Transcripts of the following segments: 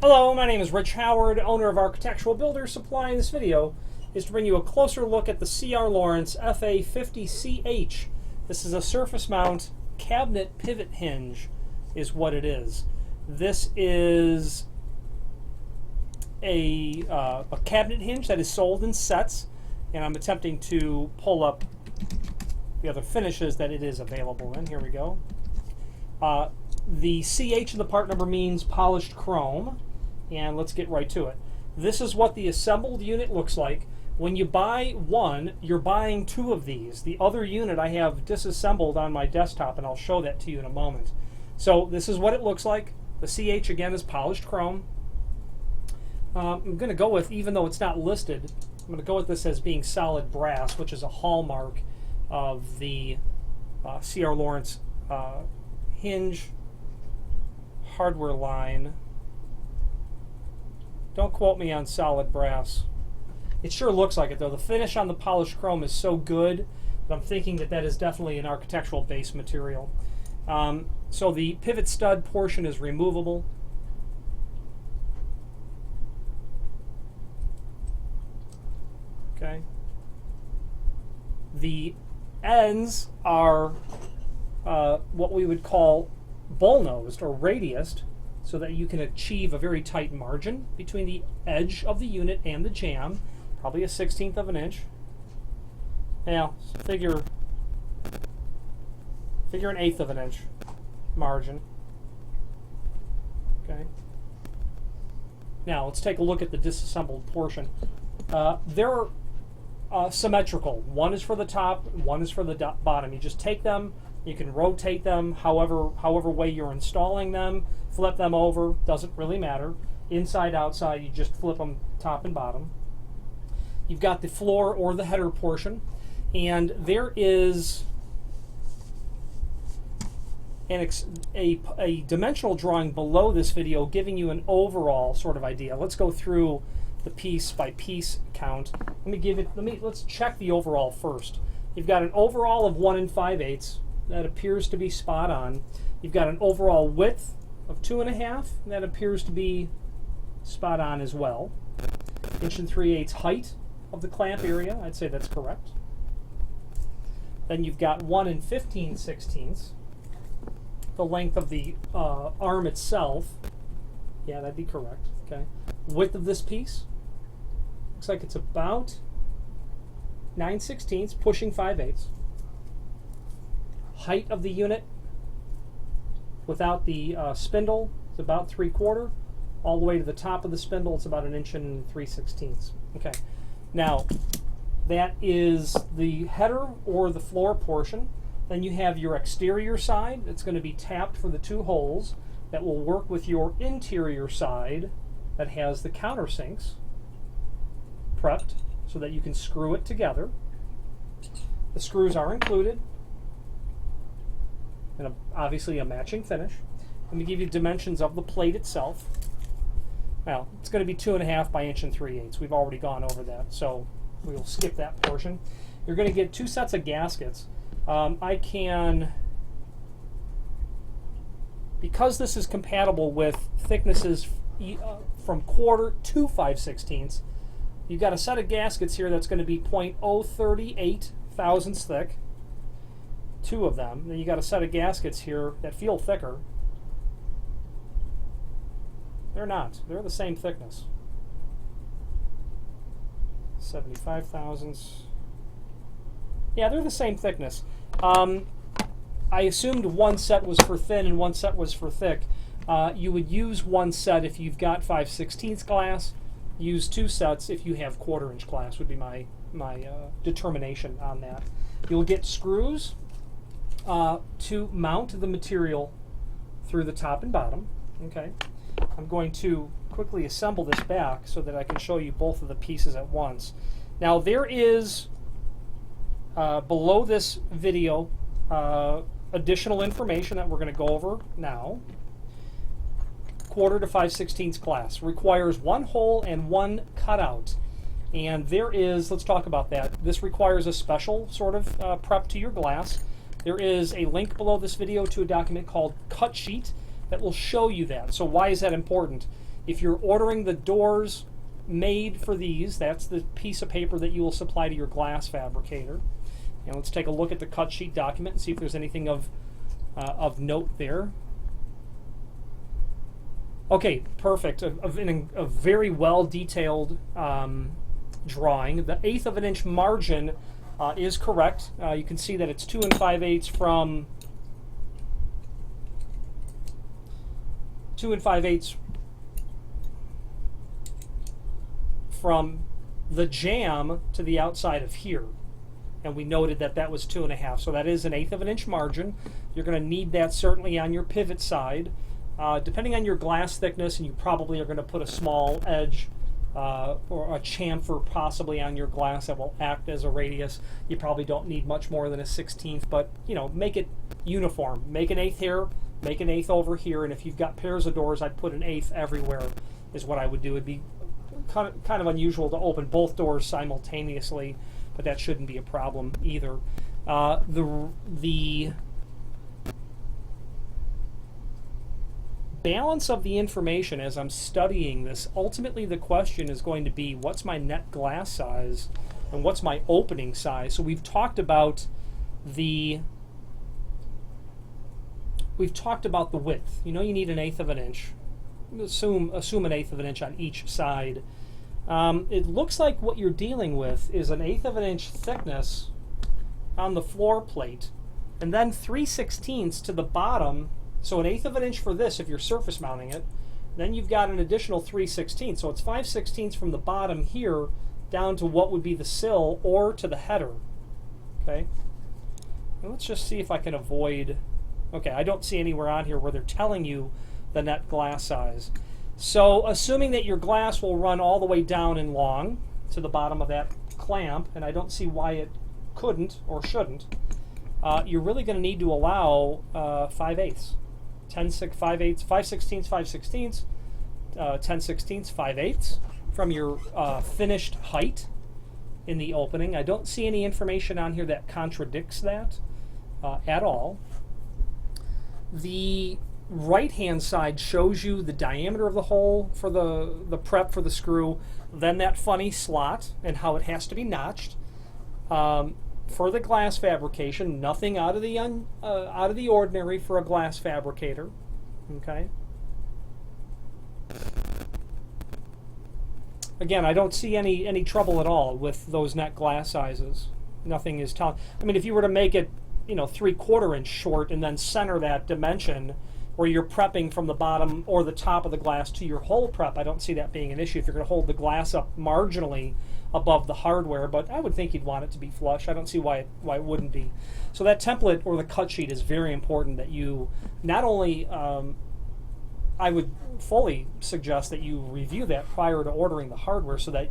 Hello, my name is Rich Howard, owner of Architectural Builder Supply. In this video is to bring you a closer look at the C.R. Lawrence FA50CH. This is a surface mount cabinet pivot hinge is what it is. This is a cabinet hinge that is sold in sets, and I'm attempting to pull up the other finishes that it is available in. Here we go. The CH in the part number means polished chrome, and let's get right to it. This is what the assembled unit looks like. When you buy one, you're buying two of these. The other unit I have disassembled on my desktop, and I'll show that to you in a moment. So this is what it looks like. The CH again is polished chrome. I'm going to go with, even though it's not listed, I'm going to go with this as being solid brass, which is a hallmark of the C.R. Lawrence hinge hardware line. Don't quote me on solid brass. It sure looks like it though. The finish on the polished chrome is so good that I'm thinking that that is definitely an architectural base material. So the pivot stud portion is removable. Okay. The ends are what we would call bullnosed or radiused, so that you can achieve a very tight margin between the edge of the unit and the jamb, probably a 1/16 of an inch. Now, figure an 1/8 of an inch margin. Okay. Now, let's take a look at the disassembled portion. They're symmetrical. One is for the top, one is for the bottom. You just take them, you can rotate them however way you're installing them, flip them over, doesn't really matter. Inside, outside, you just flip them top and bottom. You've got the floor or the header portion, and there is a dimensional drawing below this video giving you an overall sort of idea. Let's go through the piece by piece count. Let's check the overall first. You've got an overall of 1 5/8. That appears to be spot on. You've got an overall width of 2.5. That appears to be spot on as well. 1 3/8 height of the clamp area. I'd say that's correct. Then you've got 1 15/16. The length of the arm itself. Yeah, that'd be correct. Okay. Width of this piece. Looks like it's about 9/16, pushing 5/8. Height of the unit without the spindle is about 3/4. All the way to the top of the spindle, it's about 1 3/16. Okay. Now, that is the header or the floor portion. Then you have your exterior side. It's going to be tapped for the 2 holes that will work with your interior side that has the countersinks prepped so that you can screw it together. The screws are included, and obviously a matching finish. Let me give you dimensions of the plate itself. Well, it's going to be 2.5 by 1 3/8. We've already gone over that, so we will skip that portion. You're going to get 2 sets of gaskets. I can, because this is compatible with thicknesses from 1/4 to 5/16, you've got a set of gaskets here that's going to be 0.038 thousandths thick. 2 of them. Then you got a set of gaskets here that feel thicker. They're not. They're the same thickness. 75 thousandths. Yeah, they're the same thickness. I assumed one set was for thin and one set was for thick. You would use one set if you've got 5/16 glass. Use 2 sets if you have 1/4 inch glass, would be my determination on that. You'll get screws to mount the material through the top and bottom. Okay, I'm going to quickly assemble this back so that I can show you both of the pieces at once. Now there is below this video additional information that we're going to go over now. 1/4 to 5/16 glass requires 1 hole and 1 cutout. And there is, let's talk about that. This requires a special sort of prep to your glass. There is a link below this video to a document called Cut Sheet that will show you that. So why is that important? If you're ordering the doors made for these, that's the piece of paper that you will supply to your glass fabricator. And let's take a look at the cut sheet document and see if there's anything of note there. Okay, perfect. A very well detailed drawing. The 1/8 of an inch margin is correct. You can see that it's 2 5/8 from 2 5/8 from the jamb to the outside of here. And we noted that that was 2 1/2. So that is an 1/8 of an inch margin. You're going to need that certainly on your pivot side. Depending on your glass thickness, and you probably are going to put a small edge or a chamfer possibly on your glass that will act as a radius. You probably don't need much more than a 1/16, but you know, make it uniform. Make an 1/8 here, make an 1/8 over here, and if you've got pairs of doors, I'd put an 1/8 everywhere is what I would do. It'd be kind of unusual to open both doors simultaneously, but that shouldn't be a problem either. The balance of the information as I'm studying this, ultimately the question is going to be, what's my net glass size and what's my opening size? So we've talked about the width. You know, you need an 1/8 of an inch. Assume an 1/8 of an inch on each side. It looks like what you're dealing with is an 1/8 of an inch thickness on the floor plate, and then 3/16 to the bottom. So an 1/8 of an inch for this if you're surface mounting it. Then you've got an additional 3/16. So it's 5/16 from the bottom here down to what would be the sill or to the header. Okay. And let's just see if I can avoid. Okay, I don't see anywhere on here where they're telling you the net glass size. So assuming that your glass will run all the way down and long to the bottom of that clamp, and I don't see why it couldn't or shouldn't, you're really going to need to allow 5/8. 5/8, 5/16, 5/16, 10/16, 5/8 from your finished height in the opening. I don't see any information on here that contradicts that at all. The right-hand side shows you the diameter of the hole for the prep for the screw, then that funny slot and how it has to be notched. For the glass fabrication, nothing out of the ordinary for a glass fabricator. Okay. Again, I don't see any trouble at all with those net glass sizes. Nothing is telling. I mean, if you were to make it, you know, 3/4 inch short and then center that dimension where you're prepping from the bottom or the top of the glass to your hole prep, I don't see that being an issue if you're going to hold the glass up marginally above the hardware, but I would think you'd want it to be flush. I don't see why it wouldn't be. So that template or the cut sheet is very important that you not only, I would fully suggest that you review that prior to ordering the hardware so that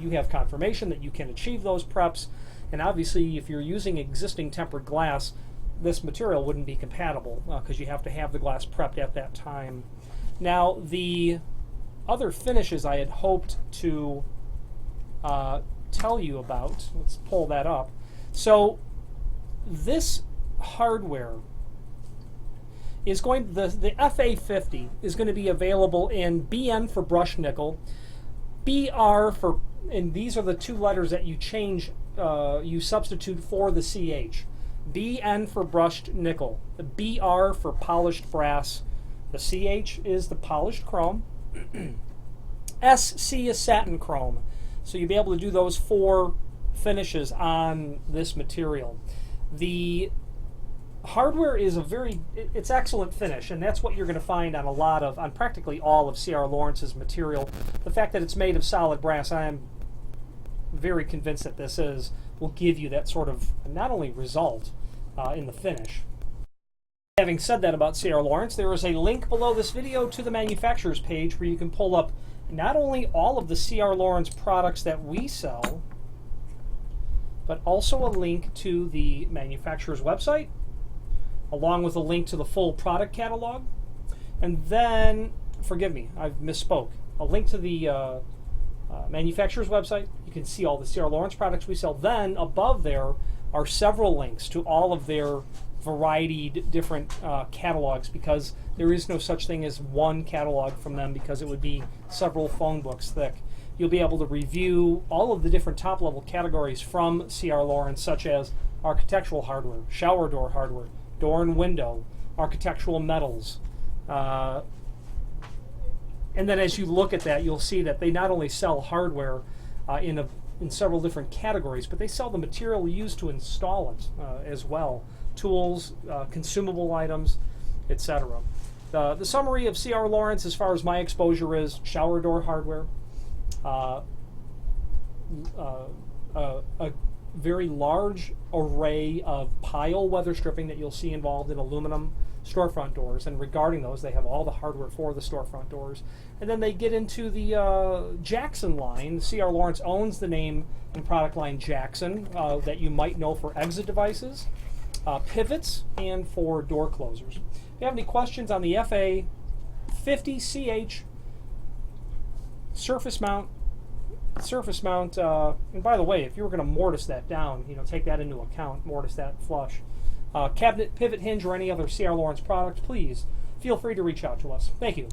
you have confirmation that you can achieve those preps. And obviously, if you're using existing tempered glass, this material wouldn't be compatible because you have to have the glass prepped at that time. Now, the other finishes I had hoped to tell you about, let's pull that up. So this hardware is going, the FA50 is going to be available in BN for brushed nickel, BR for, and these are the two letters that you change, you substitute for the CH. BN for brushed nickel, the BR for polished brass, the CH is the polished chrome, SC is satin chrome. So you'll be able to do those 4 finishes on this material. The hardware is it's excellent finish, and that's what you're going to find on practically all of C.R. Lawrence's material. The fact that it's made of solid brass, I am very convinced that this will give you that sort of not only result in the finish. Having said that about C.R. Lawrence, there is a link below this video to the manufacturer's page where you can pull up not only all of the C.R. Lawrence products that we sell, but also a link to the manufacturer's website, along with a link to the full product catalog, and then, forgive me, I've misspoke, a link to the manufacturer's website. You can see all the C.R. Lawrence products we sell. Then above there are several links to all of their variety different catalogs, because there is no such thing as one catalog from them, because it would be several phone books thick. You'll be able to review all of the different top-level categories from C.R. Laurence, such as architectural hardware, shower door hardware, door and window, architectural metals. And then as you look at that, you'll see that they not only sell hardware in several different categories, but they sell the material used to install it as well. Tools, consumable items, etc. The summary of C.R. Laurence, as far as my exposure, is shower door hardware, a very large array of pile weather stripping that you'll see involved in aluminum storefront doors, and regarding those, they have all the hardware for the storefront doors. And then they get into the Jackson line. C.R. Laurence owns the name and product line Jackson, that you might know for exit devices, pivots, and for door closers. If you have any questions on the FA50CH surface mount, and by the way, if you were going to mortise that down, take that into account, mortise that flush, cabinet, pivot hinge, or any other C.R. Laurence product, please feel free to reach out to us. Thank you.